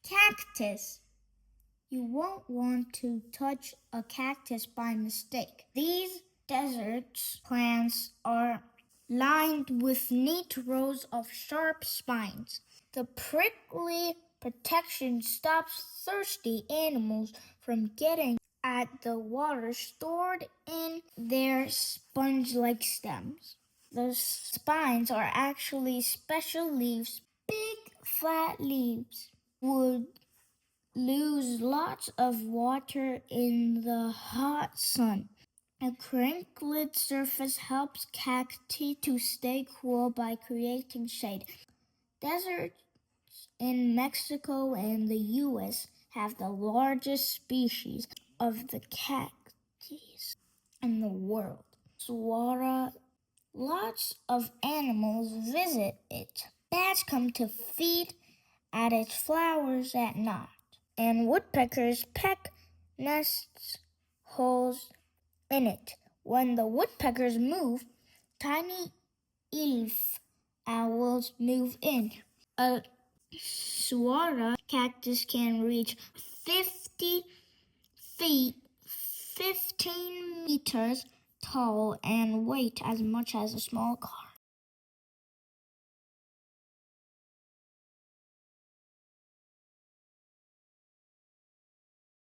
Cactus. You won't want to touch a cactus by mistake. These desert plants are lined with neat rows of sharp spines. The prickly protection stops thirsty animals from getting at the water stored in their sponge-like stems. The spines are actually special leaves, big flat leaves. Would lose lots of water in the hot sun. A crinkled surface helps cacti to stay cool by creating shade. Deserts in Mexico and the U.S. have the largest species of the cactus in the world. Saguaro, lots of animals visit it. Bats come to feed at its flowers at night, and woodpeckers peck nests holes in it. When the woodpeckers move, tiny elf owls move in. A saguaro cactus can reach 50 feet, 15 meters tall, and weight as much as a small car.